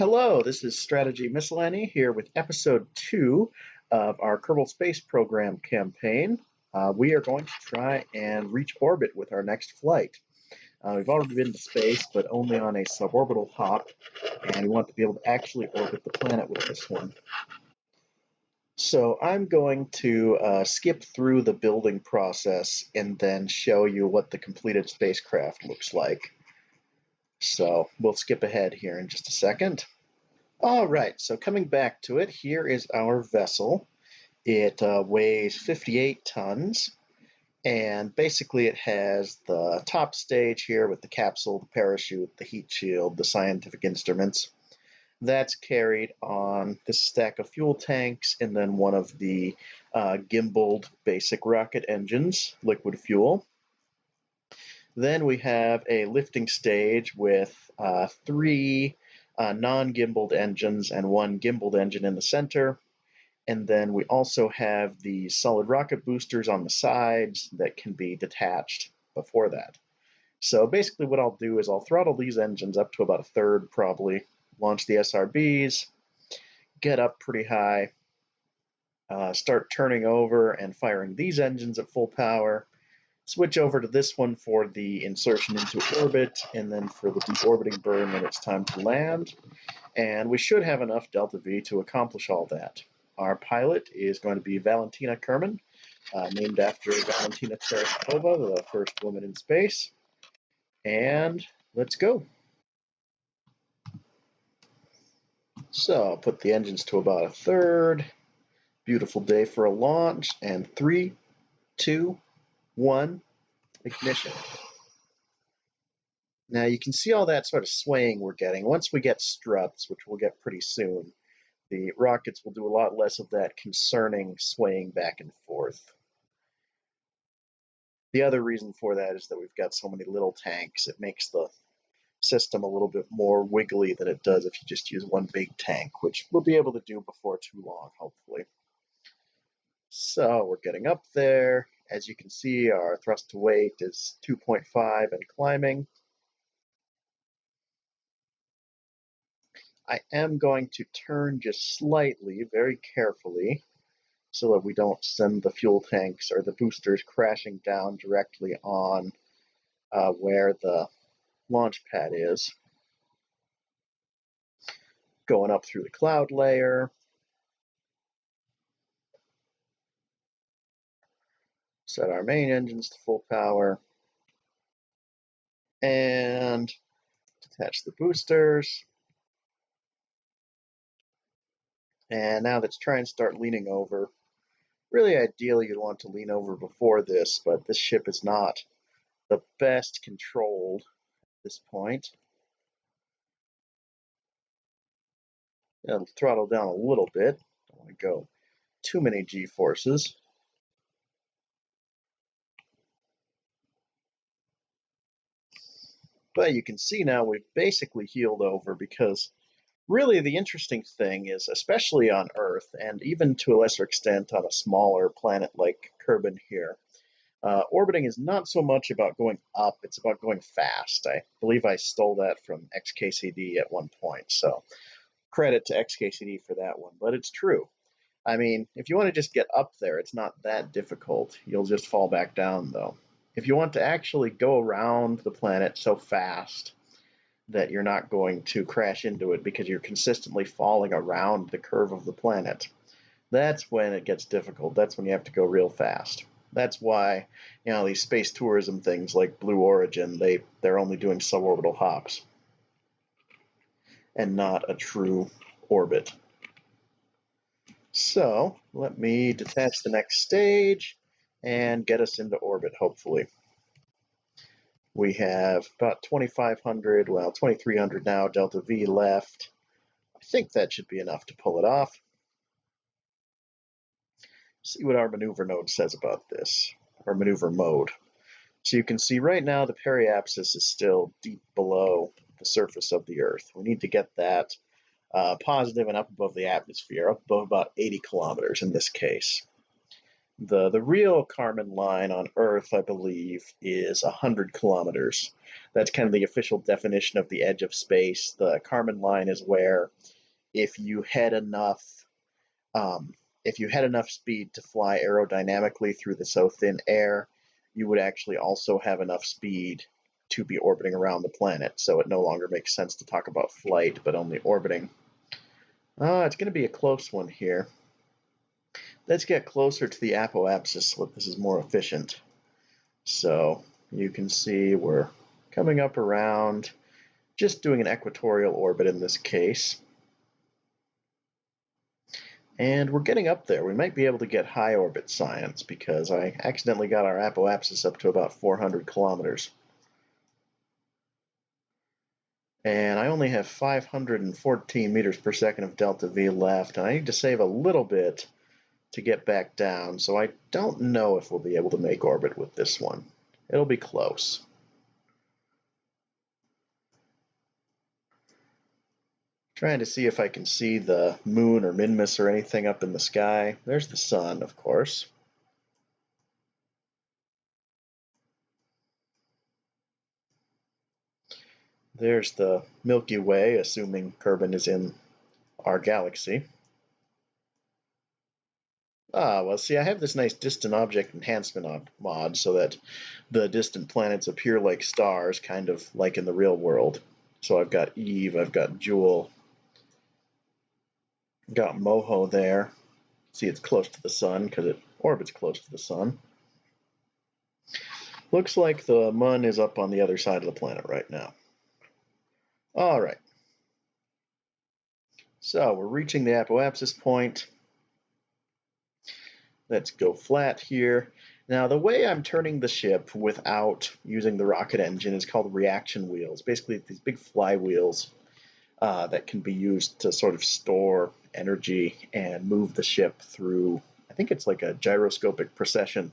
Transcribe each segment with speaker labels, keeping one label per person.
Speaker 1: Hello, this is Strategy Miscellany here with episode 2 of our Kerbal Space Program campaign. We are going to try and reach orbit with our next flight. We've already been to space, but only on a suborbital hop, and we want to be able to actually orbit the planet with this one. So I'm going to skip through the building process and then show you what the completed spacecraft looks like. So we'll skip ahead here in just a second. All right, so coming back to it, here is our vessel. It weighs 58 tons, and basically it has the top stage here with the capsule, the parachute, the heat shield, the scientific instruments. That's carried on this stack of fuel tanks and then one of the gimbaled basic rocket engines, liquid fuel. Then we have a lifting stage with three non-gimbaled engines and one gimbaled engine in the center. And then we also have the solid rocket boosters on the sides that can be detached before that. So basically what I'll do is I'll throttle these engines up to about a third probably, launch the SRBs, get up pretty high, start turning over and firing these engines at full power, switch over to this one for the insertion into orbit, and then for the deorbiting burn when it's time to land. And we should have enough delta V to accomplish all that. Our pilot is going to be Valentina Kerman, named after Valentina Tereshkova, the first woman in space. And let's go. So I'll put the engines to about a third. Beautiful day for a launch. And 3, 2, 1, ignition. Now you can see all that sort of swaying we're getting. Once we get struts, which we'll get pretty soon, the rockets will do a lot less of that concerning swaying back and forth. The other reason for that is that we've got so many little tanks. It makes the system a little bit more wiggly than it does if you just use one big tank, which we'll be able to do before too long, hopefully. So we're getting up there. As you can see, our thrust to weight is 2.5 and climbing. I am going to turn just slightly, very carefully, so that we don't send the fuel tanks or the boosters crashing down directly on where the launch pad is. Going up through the cloud layer. Set our main engines to full power. And detach the boosters. And now let's try and start leaning over. Really, ideally, you'd want to lean over before this, but this ship is not the best controlled at this point. It'll throttle down a little bit. Don't want to go too many G-forces. But you can see now we've basically heeled over because really the interesting thing is, especially on Earth, and even to a lesser extent on a smaller planet like Kerbal here, orbiting is not so much about going up, it's about going fast. I believe I stole that from XKCD at one point, so credit to XKCD for that one, but it's true. I mean, if you want to just get up there, it's not that difficult. You'll just fall back down, though. If you want to actually go around the planet so fast that you're not going to crash into it because you're consistently falling around the curve of the planet, that's when it gets difficult. That's when you have to go real fast. That's why, these space tourism things like Blue Origin, they're only doing suborbital hops and not a true orbit. So let me detach the next stage and get us into orbit, hopefully. We have about 2,500, well, 2,300 now, delta V left. I think that should be enough to pull it off. See what our maneuver node says about this, or maneuver mode. So you can see right now the periapsis is still deep below the surface of the Earth. We need to get that positive and up above the atmosphere, up above about 80 kilometers in this case. The real Kármán line on Earth, I believe, is 100 kilometers. That's kind of the official definition of the edge of space. The Kármán line is where if you had enough um, if you had enough speed to fly aerodynamically through the so thin air, you would actually also have enough speed to be orbiting around the planet. So it no longer makes sense to talk about flight, but only orbiting. It's going to be a close one here. Let's get closer to the apoapsis so that this is more efficient. So you can see we're coming up around, just doing an equatorial orbit in this case. And we're getting up there. We might be able to get high orbit science because I accidentally got our apoapsis up to about 400 kilometers. And I only have 514 meters per second of delta V left, and I need to save a little bit to get back down, so I don't know if we'll be able to make orbit with this one. It'll be close. Trying to see if I can see the moon or Minmus or anything up in the sky. There's the sun, of course. There's the Milky Way, assuming Kerbal is in our galaxy. Well, see, I have this nice distant object enhancement mod so that the distant planets appear like stars, kind of like in the real world. So I've got Eve, I've got Jewel, got Moho there. See, it's close to the sun because it orbits close to the sun. Looks like the Mun is up on the other side of the planet right now. All right. So we're reaching the apoapsis point. Let's go flat here. Now, the way I'm turning the ship without using the rocket engine is called reaction wheels. Basically, these big flywheels that can be used to sort of store energy and move the ship through, I think it's like a gyroscopic precession.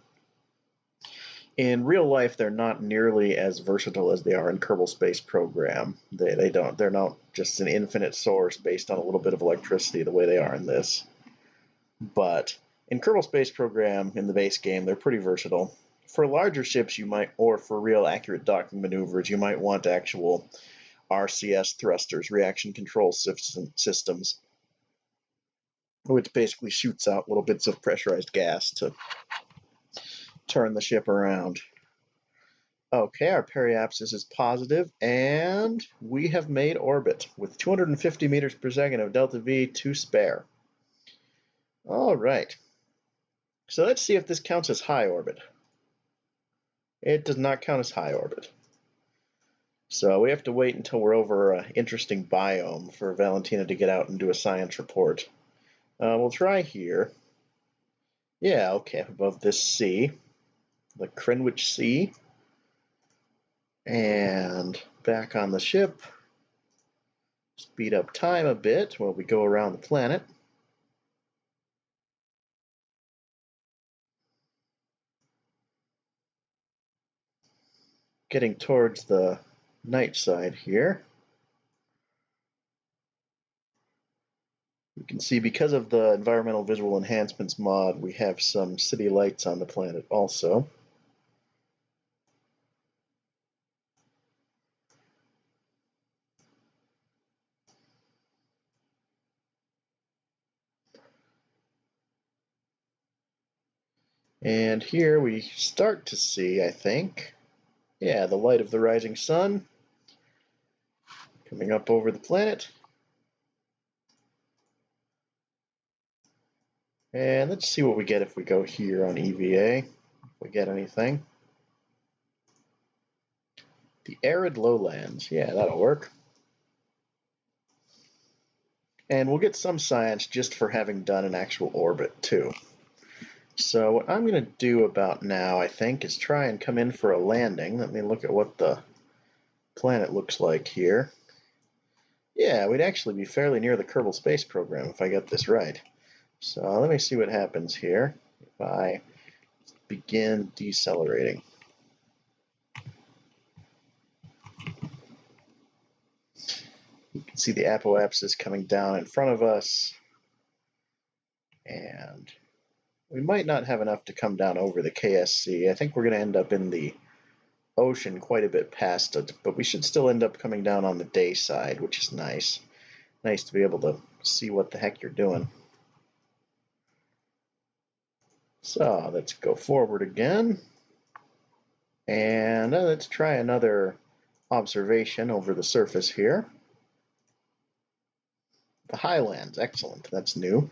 Speaker 1: In real life, they're not nearly as versatile as they are in Kerbal Space Program. They're not just an infinite source based on a little bit of electricity the way they are in this. But in Kerbal Space Program, in the base game, they're pretty versatile. For larger ships, you might, or for real accurate docking maneuvers, you might want actual RCS thrusters, reaction control systems, which basically shoots out little bits of pressurized gas to turn the ship around. Okay, our periapsis is positive, and we have made orbit with 250 meters per second of delta V to spare. All right. So let's see if this counts as high orbit. It does not count as high orbit. So we have to wait until we're over an interesting biome for Valentina to get out and do a science report. We'll try here. Yeah, okay, above this sea, the Greenwich Sea. And back on the ship. Speed up time a bit while we go around the planet. Getting towards the night side here. You can see because of the environmental visual enhancements mod, we have some city lights on the planet also. And here we start to see, I think, yeah, the light of the rising sun coming up over the planet. And let's see what we get if we go here on EVA, if we get anything. The arid lowlands, yeah, that'll work. And we'll get some science just for having done an actual orbit too. So what I'm going to do about now, I think, is try and come in for a landing. Let me look at what the planet looks like here. Yeah, we'd actually be fairly near the Kerbal Space Program if I get this right. So let me see what happens here if I begin decelerating. You can see the apoapsis coming down in front of us. And We might not have enough to come down over the KSC. I think we're going to end up in the ocean quite a bit past it, but we should still end up coming down on the day side, which is nice. Nice to be able to see what the heck you're doing. So let's go forward again. And let's try another observation over the surface here. The highlands, excellent, that's new.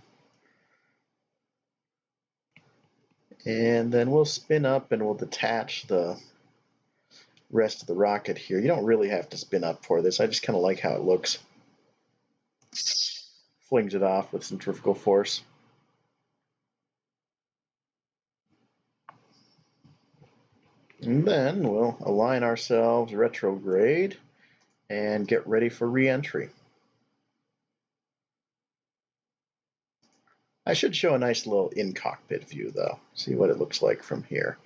Speaker 1: And then we'll spin up and we'll detach the rest of the rocket here. You don't really have to spin up for this. I just kind of like how it looks. Flings it off with centrifugal force. And then we'll align ourselves retrograde and get ready for re-entry. I should show a nice little in-cockpit view, though. See what it looks like from here.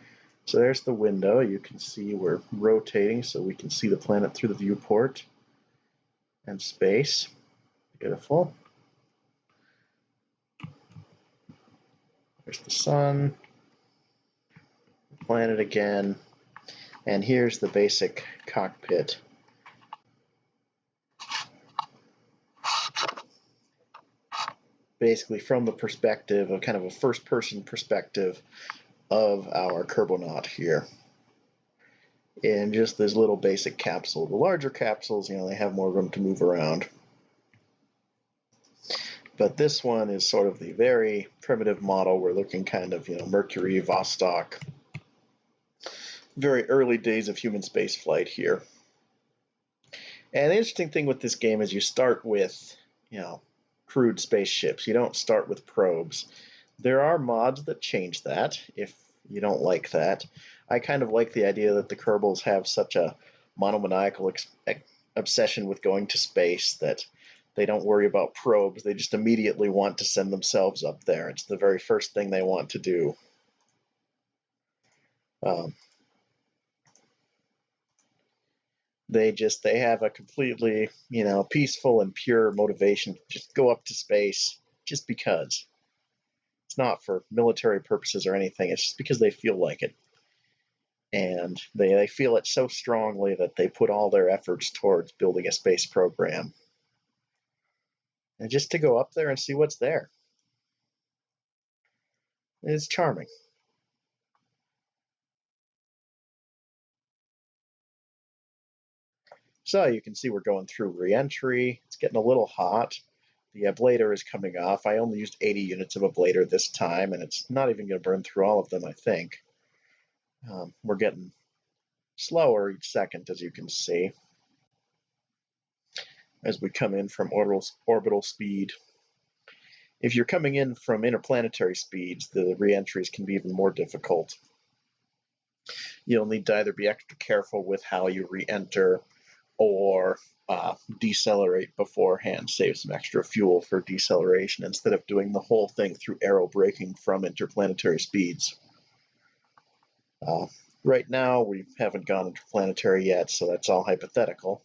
Speaker 1: So there's the window. You can see we're rotating so we can see the planet through the viewport and space. Beautiful. There's the sun, the planet again, and here's the basic cockpit. Basically from the perspective of kind of a first-person perspective of our Kerbonaut here. And just this little basic capsule. The larger capsules, they have more room to move around. But this one is sort of the very primitive model. We're looking kind of, Mercury, Vostok. Very early days of human spaceflight here. And the interesting thing with this game is you start with, crewed spaceships. You don't start with probes. There are mods that change that if you don't like that. I kind of like the idea that the Kerbals have such a monomaniacal obsession with going to space that they don't worry about probes. They just immediately want to send themselves up there. It's the very first thing they want to do. They have a completely, peaceful and pure motivation to just go up to space just because. It's not for military purposes or anything. It's just because they feel like it. And they feel it so strongly that they put all their efforts towards building a space program. And just to go up there and see what's there. It's charming. So you can see we're going through re-entry. It's getting a little hot. The ablator is coming off. I only used 80 units of ablator this time, and it's not even going to burn through all of them, I think. We're getting slower each second, as you can see, as we come in from orbital speed. If you're coming in from interplanetary speeds, the re-entries can be even more difficult. You'll need to either be extra careful with how you re-enter or decelerate beforehand, save some extra fuel for deceleration instead of doing the whole thing through aero braking from interplanetary speeds. Right now, we haven't gone interplanetary yet, so that's all hypothetical.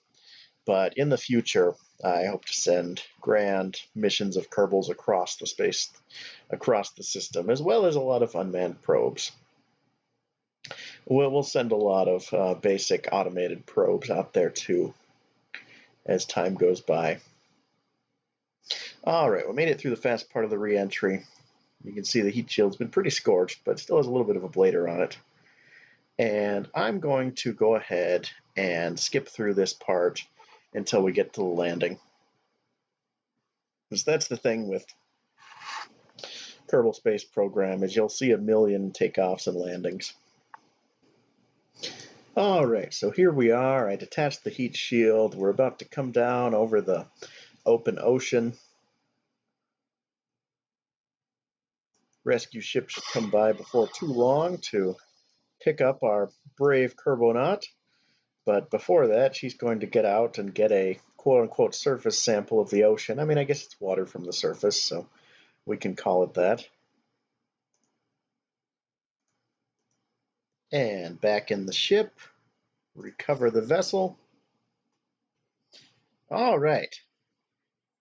Speaker 1: But in the future, I hope to send grand missions of Kerbals across the system, as well as a lot of unmanned probes. We'll send a lot of basic automated probes out there too, as time goes by. All right, we made it through the fast part of the re-entry. You can see the heat shield's been pretty scorched, but still has a little bit of a blader on it. And I'm going to go ahead and skip through this part until we get to the landing. Because that's the thing with Kerbal Space Program, is you'll see a million takeoffs and landings. All right, so here we are. I detached the heat shield. We're about to come down over the open ocean. Rescue ship should come by before too long to pick up our brave Kerbonaut. But before that, she's going to get out and get a quote-unquote surface sample of the ocean. I mean, I guess it's water from the surface, so we can call it that. And back in the ship, recover the vessel. All right.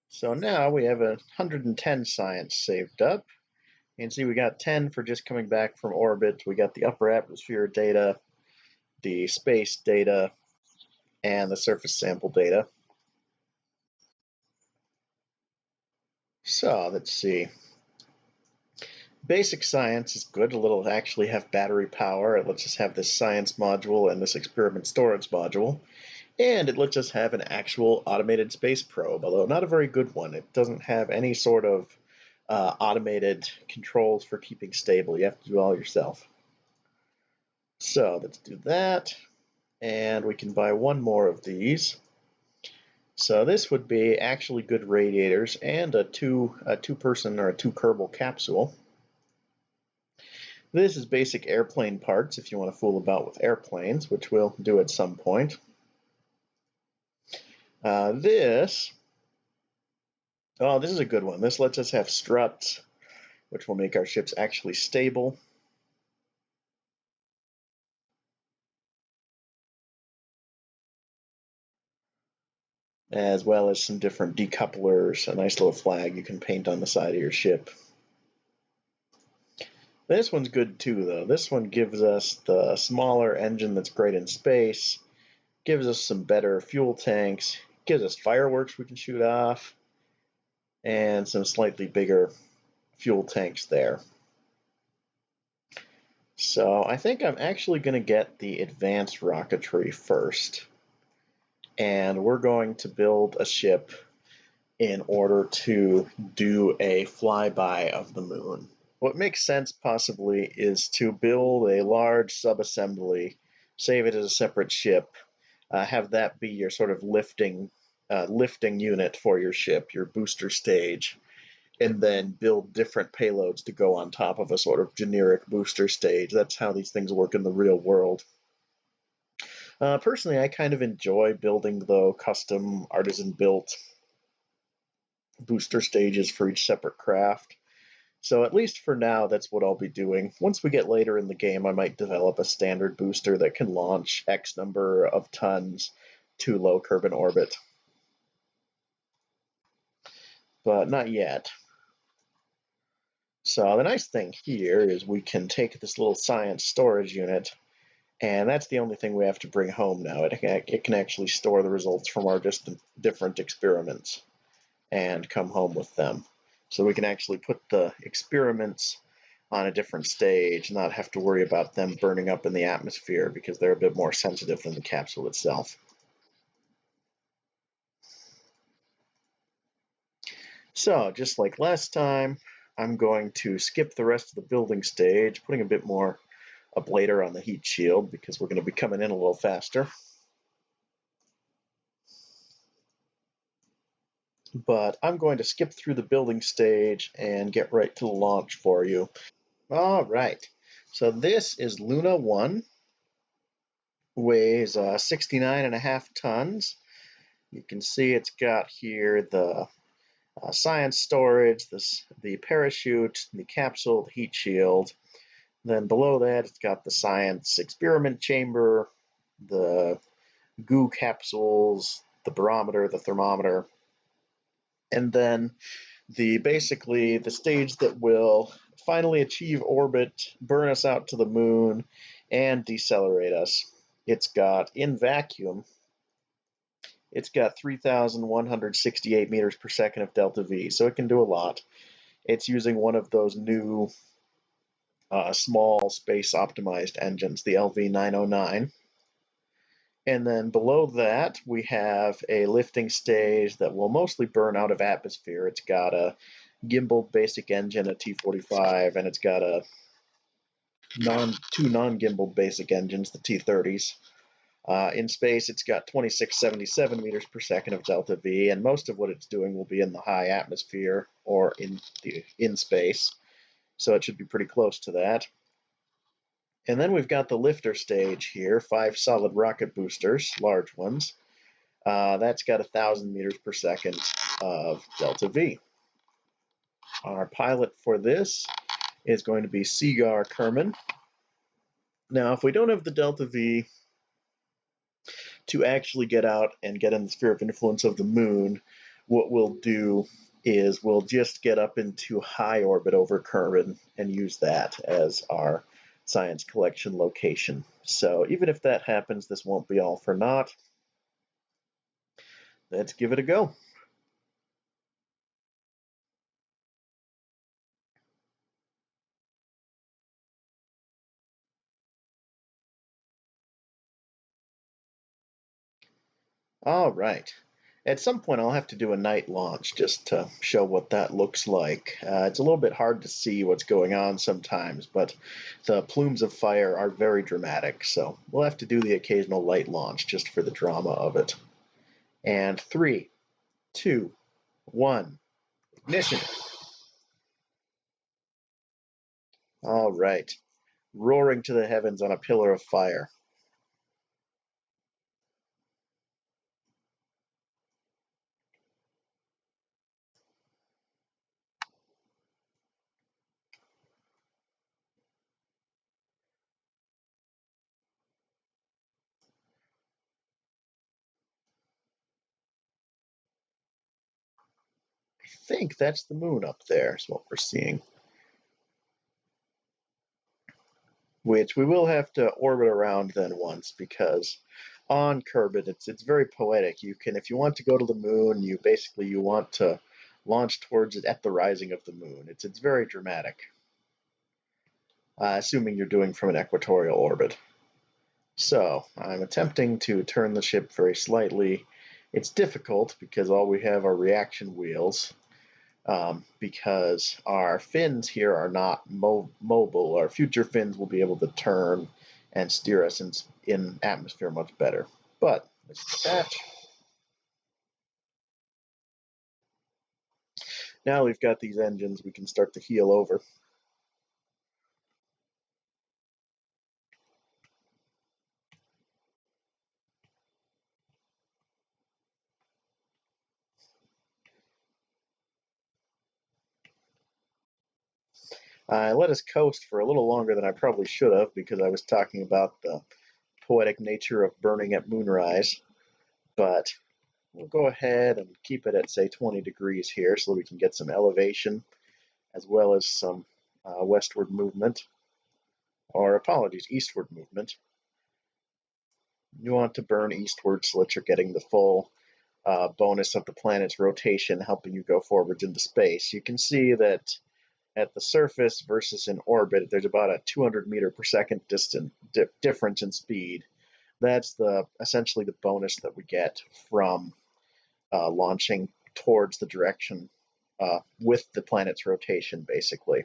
Speaker 1: So now we have 110 science saved up. And see, we got 10 for just coming back from orbit. We got the upper atmosphere data, the space data, and the surface sample data. So let's see. Basic science is good. It'll actually have battery power. It lets us have this science module and this experiment storage module. And it lets us have an actual automated space probe, although not a very good one. It doesn't have any sort of automated controls for keeping stable. You have to do it all yourself. So let's do that. And we can buy one more of these. So this would be actually good radiators and a two-person or a two-Kerbal capsule. This is basic airplane parts if you want to fool about with airplanes, which we'll do at some point. This is a good one. This lets us have struts, which will make our ships actually stable. As well as some different decouplers, a nice little flag you can paint on the side of your ship. This one's good too, though. This one gives us the smaller engine that's great in space, gives us some better fuel tanks, gives us fireworks we can shoot off, and some slightly bigger fuel tanks there. So I think I'm actually going to get the advanced rocketry first. And we're going to build a ship in order to do a flyby of the moon. What makes sense possibly is to build a large subassembly, save it as a separate ship, have that be your sort of lifting unit for your ship, your booster stage, and then build different payloads to go on top of a sort of generic booster stage. That's how these things work in the real world. Personally, I kind of enjoy building, though, custom artisan-built booster stages for each separate craft. So at least for now, that's what I'll be doing. Once we get later in the game, I might develop a standard booster that can launch X number of tons to low Kerbal orbit. But not yet. So the nice thing here is we can take this little science storage unit, and that's the only thing we have to bring home now. It can actually store the results from our different experiments and come home with them. So we can actually put the experiments on a different stage, not have to worry about them burning up in the atmosphere because they're a bit more sensitive than the capsule itself. So just like last time, I'm going to skip the rest of the building stage, putting a bit more ablator on the heat shield because we're going to be coming in a little faster. But I'm going to skip through the building stage and get right to the launch for you. All right, so this is Luna 1, weighs 69.5 tons. You can see it's got here the science storage, the parachute, the capsule, the heat shield. Then below that, it's got the science experiment chamber, the goo capsules, the barometer, the thermometer, and then basically the stage that will finally achieve orbit, burn us out to the moon, and decelerate us. It's got, in vacuum, it's got 3,168 meters per second of delta V, so it can do a lot. It's using one of those new small space optimized engines, the LV909. And then below that, we have a lifting stage that will mostly burn out of atmosphere. It's got a gimbaled basic engine, a T45, and it's got two non-gimbaled basic engines, the T30s. In space, it's got 2677 meters per second of delta V, and most of what it's doing will be in the high atmosphere or in space, so it should be pretty close to that. And then we've got the lifter stage here, 5 solid rocket boosters, large ones. That's got 1,000 meters per second of delta V. Our pilot for this is going to be Seagar Kerman. Now, if we don't have the delta V to actually get out and get in the sphere of influence of the moon, what we'll do is we'll just get up into high orbit over Kerbal and use that as our science collection location. So even if that happens, this won't be all for naught. Let's give it a go. All right. At some point, I'll have to do a night launch just to show what that looks like. It's a little bit hard to see what's going on sometimes, but the plumes of fire are very dramatic, so we'll have to do the occasional light launch just for the drama of it. And 3, 2, 1, ignition. All right. Roaring to the heavens on a pillar of fire. I think that's the moon up there, is what we're seeing. Which we will have to orbit around then once, because on Kerbal it's very poetic. You can, if you want to go to the moon, you want to launch towards it at the rising of the moon. It's very dramatic, assuming you're doing from an equatorial orbit. So I'm attempting to turn the ship very slightly. It's difficult because all we have are reaction wheels. Because our fins here are not mobile. Our future fins will be able to turn and steer us in atmosphere much better. But let's detach. Now we've got these engines, we can start to heel over. I let us coast for a little longer than I probably should have because I was talking about the poetic nature of burning at moonrise. But we'll go ahead and keep it at, say, 20 degrees here so that we can get some elevation as well as some westward movement, or apologies, eastward movement. You want to burn eastward so that you're getting the full bonus of the planet's rotation, helping you go forwards into space. You can see that at the surface versus in orbit, there's about a 200 meter per second difference in speed. That's essentially the bonus that we get from launching towards the direction with the planet's rotation, basically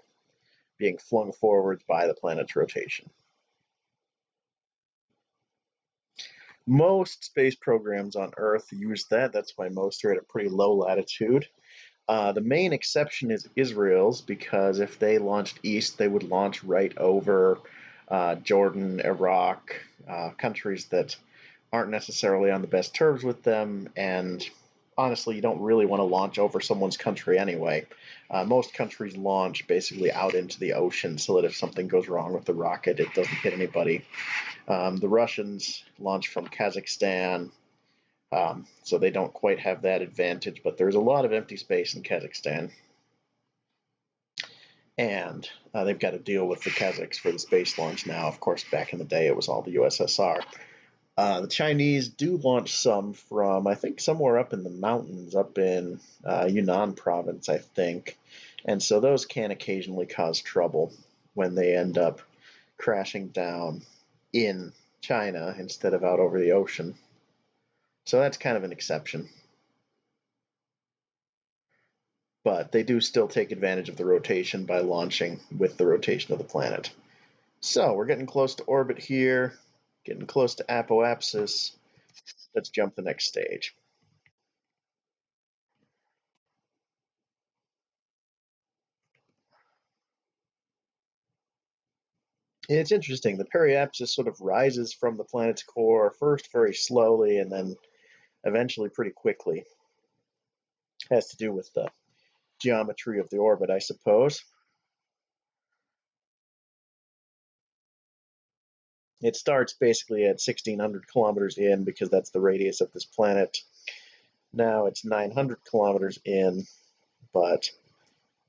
Speaker 1: being flung forwards by the planet's rotation. Most space programs on Earth use that. That's why most are at a pretty low latitude. The main exception is Israel's, because if they launched east, they would launch right over Jordan, Iraq, countries that aren't necessarily on the best terms with them, and honestly, you don't really want to launch over someone's country anyway. Most countries launch basically out into the ocean so that if something goes wrong with the rocket, it doesn't hit anybody. The Russians launch from Kazakhstan, so they don't quite have that advantage, but there's a lot of empty space in Kazakhstan. And they've got to deal with the Kazakhs for the space launch now. Of course, back in the day, it was all the USSR. The Chinese do launch some from, I think, somewhere up in the mountains, up in Yunnan province, I think. And so those can occasionally cause trouble when they end up crashing down in China instead of out over the ocean. So that's kind of an exception. But they do still take advantage of the rotation by launching with the rotation of the planet. So we're getting close to orbit here, getting close to apoapsis. Let's jump the next stage. And it's interesting, the periapsis sort of rises from the planet's core, first very slowly and then eventually pretty quickly. It has to do with the geometry of the orbit, I suppose. It starts basically at 1,600 kilometers in because that's the radius of this planet. Now it's 900 kilometers in, but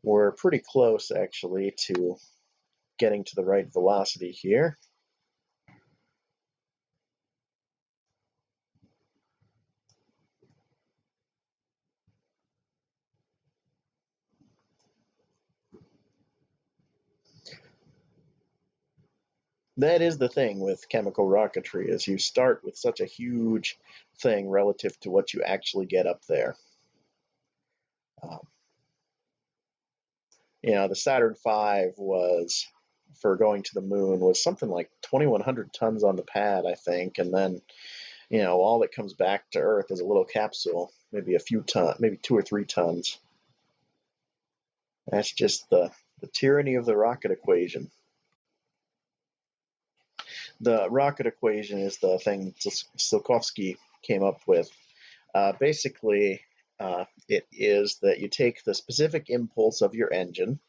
Speaker 1: we're pretty close actually to getting to the right velocity here. That is the thing with chemical rocketry, is you start with such a huge thing relative to what you actually get up there. Um, the Saturn V was, for going to the moon, was something like 2,100 tons on the pad, I think, and then all that comes back to Earth is a little capsule, maybe a few tons, maybe 2 or 3 tons. That's just the tyranny of the rocket equation. The rocket equation is the thing Tsiolkovsky came up with. Basically, it is that you take the specific impulse of your engine,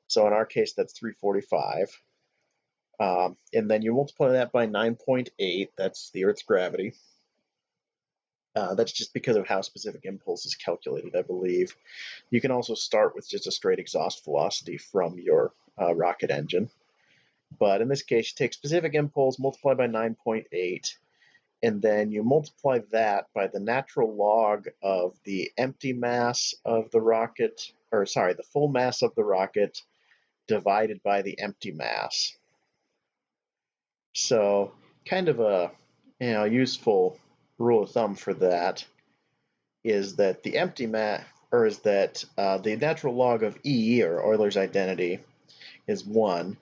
Speaker 1: so in our case that's 345, and then you multiply that by 9.8, that's the Earth's gravity. That's just because of how specific impulse is calculated, I believe. You can also start with just a straight exhaust velocity from your rocket engine. But in this case, you take specific impulse, multiply by 9.8, and then you multiply that by the natural log of the empty mass of the rocket, or sorry, the full mass of the rocket divided by the empty mass. So kind of a useful rule of thumb for that is that the empty mass, or is that the natural log of E, or Euler's identity, is 1.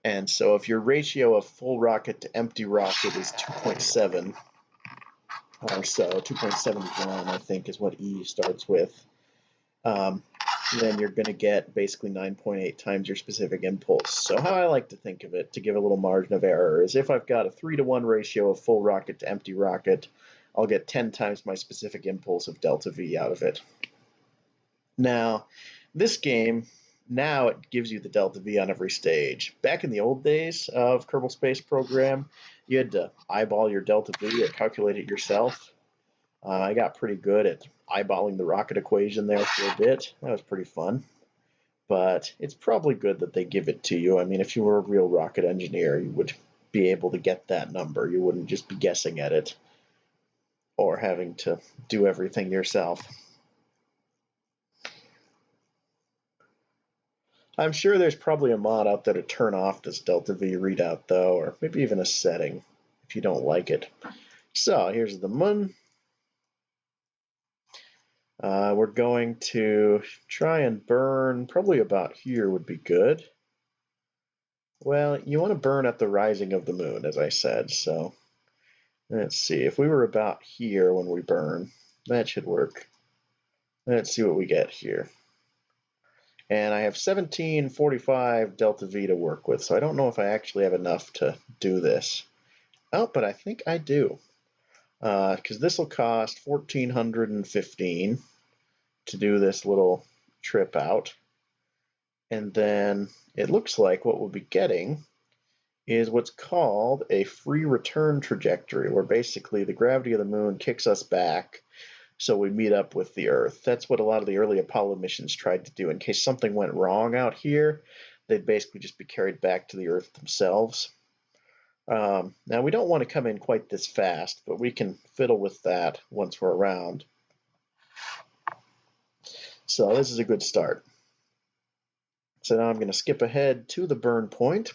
Speaker 1: And so if your ratio of full rocket to empty rocket is 2.7 or so, 2.71 I think is what E starts with, then you're going to get basically 9.8 times your specific impulse. So how I like to think of it, to give a little margin of error, is if I've got a 3-to-1 ratio of full rocket to empty rocket, I'll get 10 times my specific impulse of delta V out of it. Now, this game, now it gives you the delta V on every stage. Back in the old days of Kerbal Space Program, you had to eyeball your delta V or calculate it yourself. I got pretty good at eyeballing the rocket equation there for a bit. That was pretty fun. But it's probably good that they give it to you. I mean, if you were a real rocket engineer, you would be able to get that number. You wouldn't just be guessing at it or having to do everything yourself. I'm sure there's probably a mod out there to turn off this delta V readout, though, or maybe even a setting if you don't like it. So here's the moon. We're going to try and burn, probably about here would be good. Well, you want to burn at the rising of the moon, as I said, so let's see. If we were about here when we burn, that should work. Let's see what we get here. And I have 1745 delta V to work with, so I don't know if I actually have enough to do this. Oh, but I think I do, because this will cost 1,415 to do this little trip out. And then it looks like what we'll be getting is what's called a free return trajectory, where basically the gravity of the moon kicks us back so we meet up with the Earth. That's what a lot of the early Apollo missions tried to do. In case something went wrong out here, they'd basically just be carried back to the Earth themselves. Now, we don't want to come in quite this fast, but we can fiddle with that once we're around. So this is a good start. So now I'm going to skip ahead to the burn point.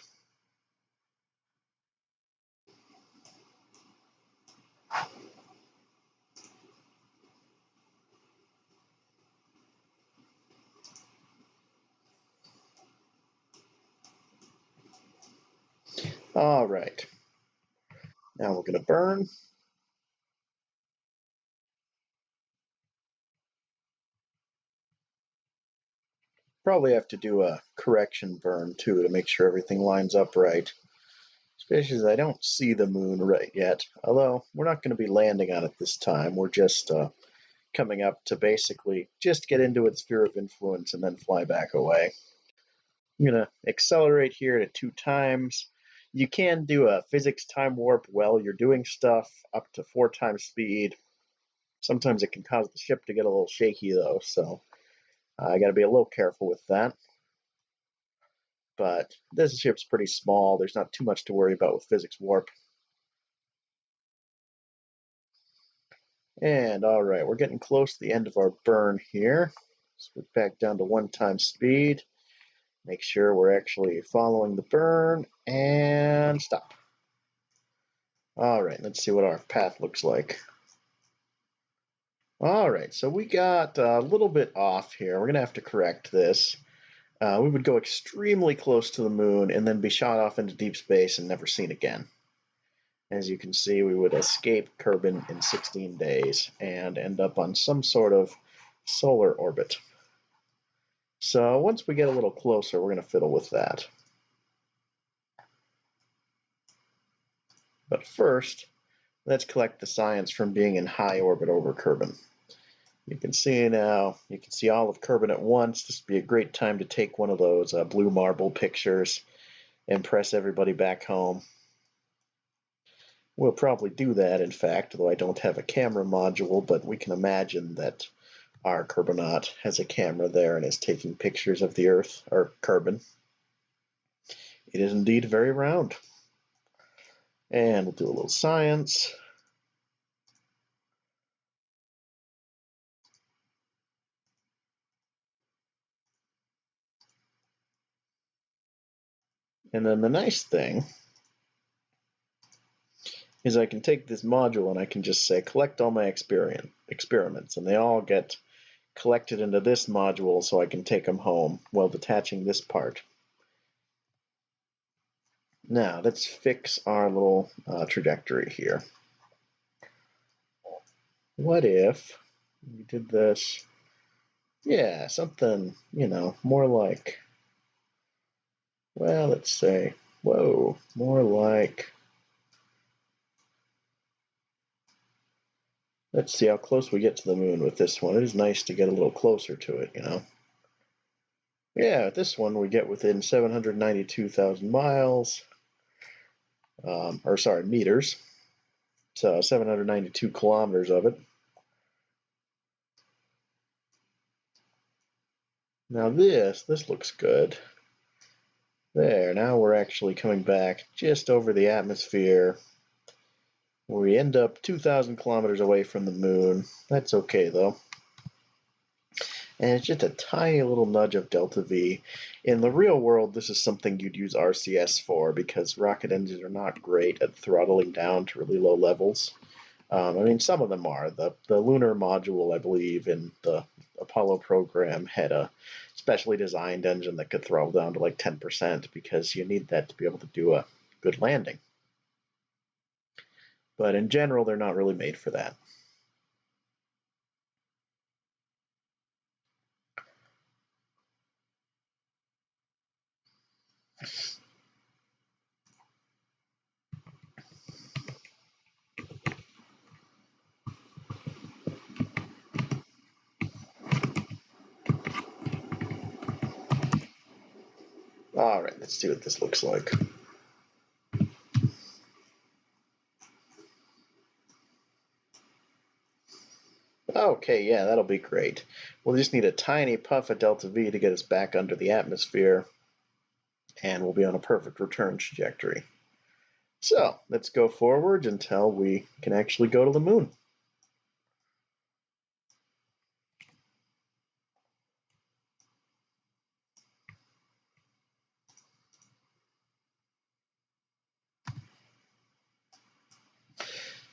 Speaker 1: All right. Now we're going to burn. Probably have to do a correction burn too to make sure everything lines up right. Especially as I don't see the moon right yet. Although we're not going to be landing on it this time. We're just coming up to basically just get into its sphere of influence and then fly back away. I'm going to accelerate here to 2 times. You can do a physics time warp while you're doing stuff up to 4 times speed. Sometimes it can cause the ship to get a little shaky though, so I got to be a little careful with that. But this ship's pretty small. There's not too much to worry about with physics warp. And all right, we're getting close to the end of our burn here. Switch back down to 1x speed. Make sure we're actually following the burn, and stop. All right, let's see what our path looks like. All right, so we got a little bit off here. We're going to have to correct this. We would go extremely close to the moon and then be shot off into deep space and never seen again. As you can see, we would escape Kerbin in 16 days and end up on some sort of solar orbit. So once we get a little closer, we're going to fiddle with that. But first, let's collect the science from being in high orbit over Kerbin. You can see now, you can see all of Kerbin at once. This would be a great time to take one of those blue marble pictures and press everybody back home. We'll probably do that, in fact, though I don't have a camera module, but we can imagine that our Kerbinaut has a camera there and is taking pictures of the Earth, or Kerbin. It is indeed very round. And we'll do a little science. And then the nice thing is I can take this module and I can just say collect all my experiments, and they all get collected into this module so I can take them home while detaching this part. Now let's fix our little trajectory here. What if we did this? Yeah, something, more like, well, let's say, whoa, more like, let's see how close we get to the moon with this one. It is nice to get a little closer to it, Yeah, with this one we get within 792,000 miles, meters, so 792 kilometers of it. Now this looks good. There, now we're actually coming back just over the atmosphere. We end up 2,000 kilometers away from the moon. That's okay though. And it's just a tiny little nudge of delta V. In the real world, this is something you'd use RCS for because rocket engines are not great at throttling down to really low levels. I mean, some of them are. The lunar module, I believe, in the Apollo program had a specially designed engine that could throttle down to like 10% because you need that to be able to do a good landing. But in general, they're not really made for that. All right, let's see what this looks like. Okay, yeah, that'll be great. We'll just need a tiny puff of delta V to get us back under the atmosphere, and we'll be on a perfect return trajectory. So let's go forward until we can actually go to the moon.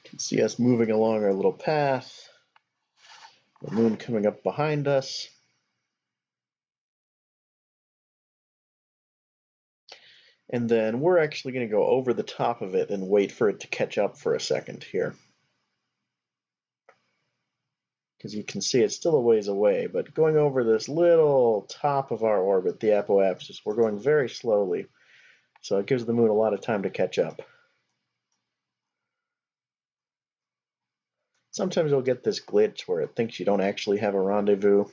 Speaker 1: You can see us moving along our little path, the moon coming up behind us. And then we're actually going to go over the top of it and wait for it to catch up for a second here. Because you can see it's still a ways away, but going over this little top of our orbit, the apoapsis, we're going very slowly. So it gives the moon a lot of time to catch up. Sometimes you'll get this glitch where it thinks you don't actually have a rendezvous.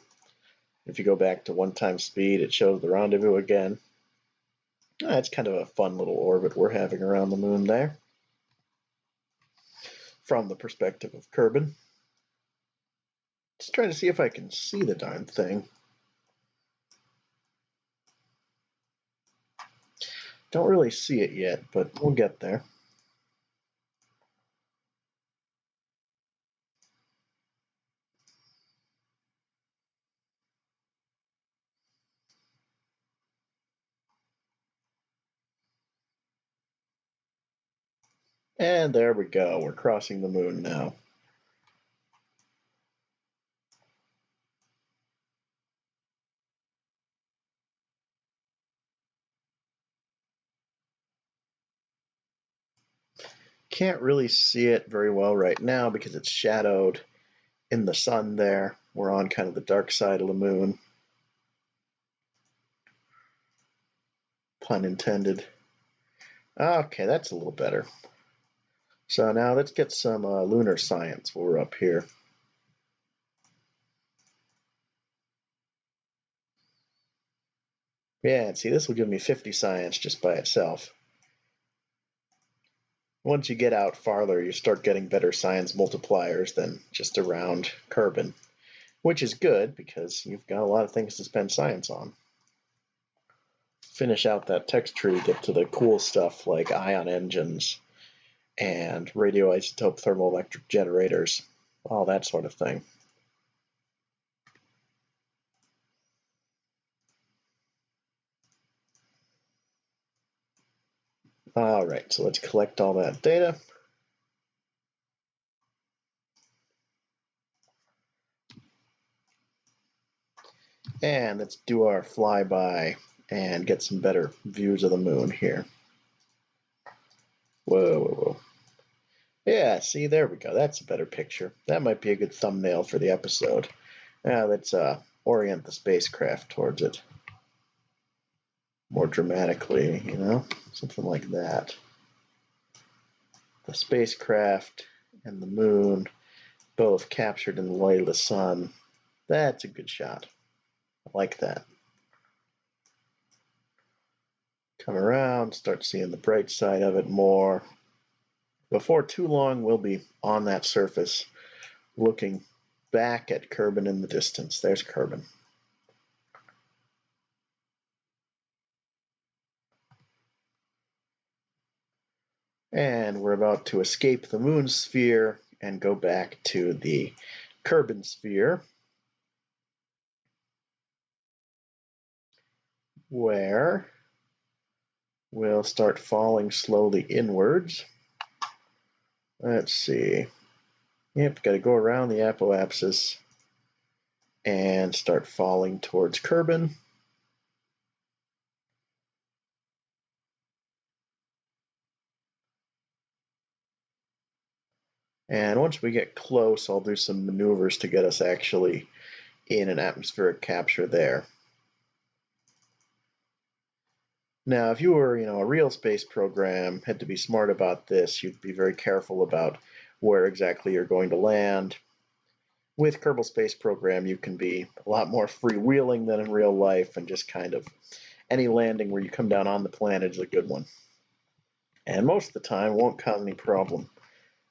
Speaker 1: If you go back to 1x speed, it shows the rendezvous again. It's kind of a fun little orbit we're having around the moon there. From the perspective of Kerbin. Just trying to see if I can see the darn thing. Don't really see it yet, but we'll get there. And there we go. We're crossing the moon now. Can't really see it very well right now because it's shadowed in the sun there. We're on kind of the dark side of the moon. Pun intended. Okay, that's a little better. So now let's get some Lunar Science while we're up here. Yeah, see, this will give me 50 science just by itself. Once you get out farther, you start getting better science multipliers than just around Kerbin, which is good because you've got a lot of things to spend science on. Finish out that text tree, get to the cool stuff like ion engines and radioisotope thermoelectric generators, all that sort of thing. All right, so let's collect all that data. And let's do our flyby and get some better views of the moon here. Whoa, whoa, whoa. Yeah, see, there we go. That's a better picture. That might be a good thumbnail for the episode. Now let's orient the spacecraft towards it more dramatically, you know, something like that. The spacecraft and the moon both captured in the light of the sun. That's a good shot. I like that. Come around, start seeing the bright side of it more. Before too long, we'll be on that surface looking back at Kerbin in the distance. There's Kerbin. And we're about to escape the moon sphere and go back to the Kerbin sphere, where we'll start falling slowly inwards. Let's see. Yep, got to go around the apoapsis and start falling towards Kerbin. And once we get close, I'll do some maneuvers to get us actually in an atmospheric capture there. Now, if you were, a real space program, had to be smart about this, you'd be very careful about where exactly you're going to land. With Kerbal Space Program, you can be a lot more freewheeling than in real life, and just kind of any landing where you come down on the planet is a good one. And most of the time won't cause any problem.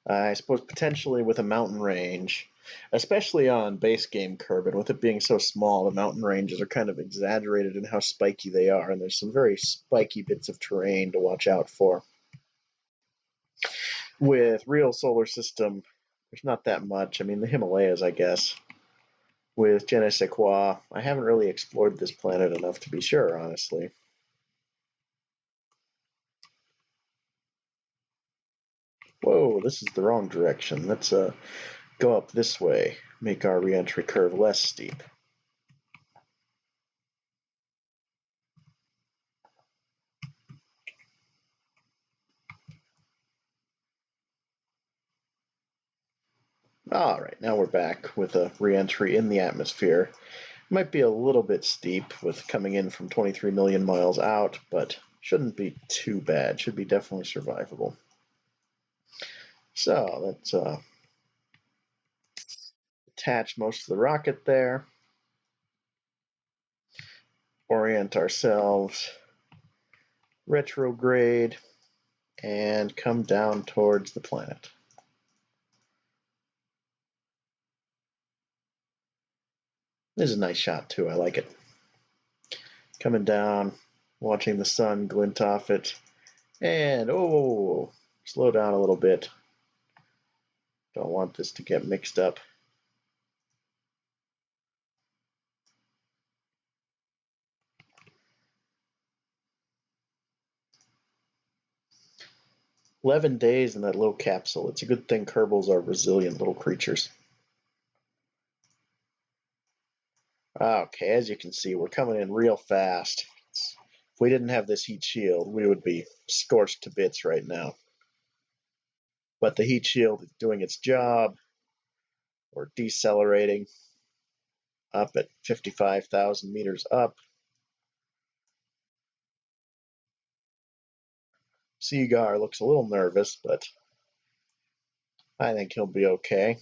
Speaker 1: I suppose potentially with a mountain range, especially on base game Kerbin, with it being so small, the mountain ranges are kind of exaggerated in how spiky they are, and there's some very spiky bits of terrain to watch out for. With real solar system, there's not that much. I mean, the Himalayas, I guess. With JNSQ, I haven't really explored this planet enough to be sure, honestly. Whoa, this is the wrong direction. Let's go up this way, make our re-entry curve less steep. All right, now we're back with a re-entry in the atmosphere. Might be a little bit steep with coming in from 23 million miles out, but shouldn't be too bad. Should be definitely survivable. So let's attach most of the rocket there, orient ourselves, retrograde, and come down towards the planet. This is a nice shot too, I like it. Coming down, watching the sun glint off it. And, oh, slow down a little bit. Don't want this to get mixed up. "11 days in that little capsule. It's a good thing Kerbals are resilient little creatures." Okay, as you can see, we're coming in real fast. If we didn't have this heat shield, we would be scorched to bits right now. But the heat shield is doing its job. We're decelerating up at 55,000 meters up. Seagar looks a little nervous, but I think he'll be okay.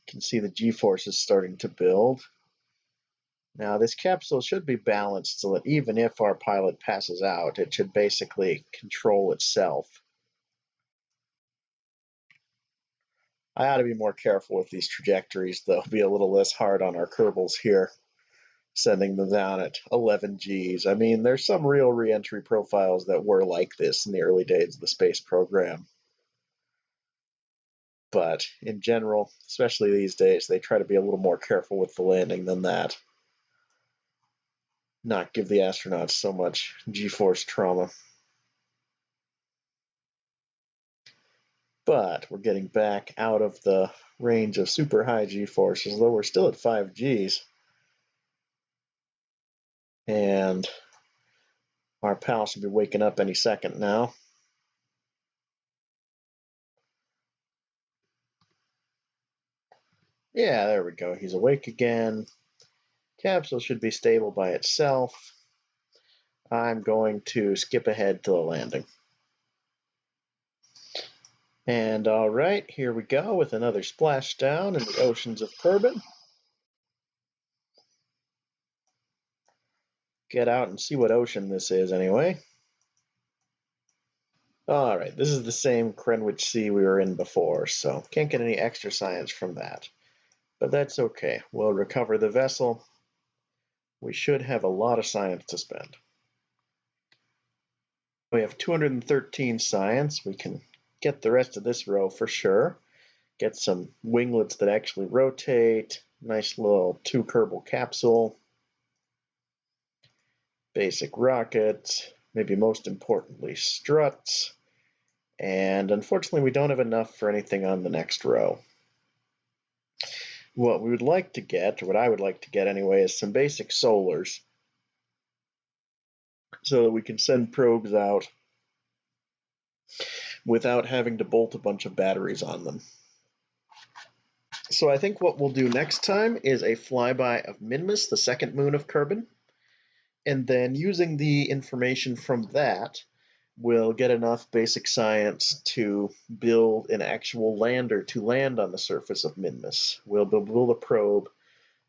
Speaker 1: You can see the G-forces starting to build. Now, this capsule should be balanced so that even if our pilot passes out, it should basically control itself. I ought to be more careful with these trajectories, though, be a little less hard on our Kerbals here, sending them down at 11 Gs. I mean, there's some real re-entry profiles that were like this in the early days of the space program. But in general, especially these days, they try to be a little more careful with the landing than that. Not give the astronauts so much G-force trauma. But we're getting back out of the range of super high G-forces, though we're still at 5 Gs. And our pal should be waking up any second now. Yeah, there we go. He's awake again. Capsule should be stable by itself. I'm going to skip ahead to the landing. And all right, here we go with another splashdown in the oceans of Kerbin. Get out and see what ocean this is anyway. All right, this is the same Greenwich Sea we were in before, so can't get any extra science from that. But that's okay. We'll recover the vessel. We should have a lot of science to spend. We have 213 science. We can get the rest of this row for sure. Get some winglets that actually rotate. Nice little 2 Kerbal capsule. Basic rockets. Maybe most importantly, struts. And unfortunately, we don't have enough for anything on the next row. What we would like to get, or what I would like to get anyway, is some basic solars so that we can send probes out without having to bolt a bunch of batteries on them. So I think what we'll do next time is a flyby of Minmus, the second moon of Kerbin, and then using the information from that, we'll get enough basic science to build an actual lander to land on the surface of Minmus. We'll build a probe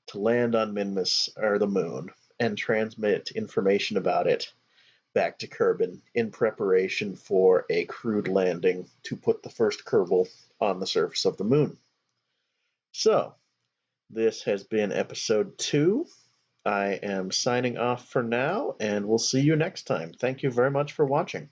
Speaker 1: to land on Minmus, or the moon, and transmit information about it back to Kerbin in preparation for a crewed landing to put the first Kerbal on the surface of the moon. So, this has been episode 2. I am signing off for now, and we'll see you next time. Thank you very much for watching.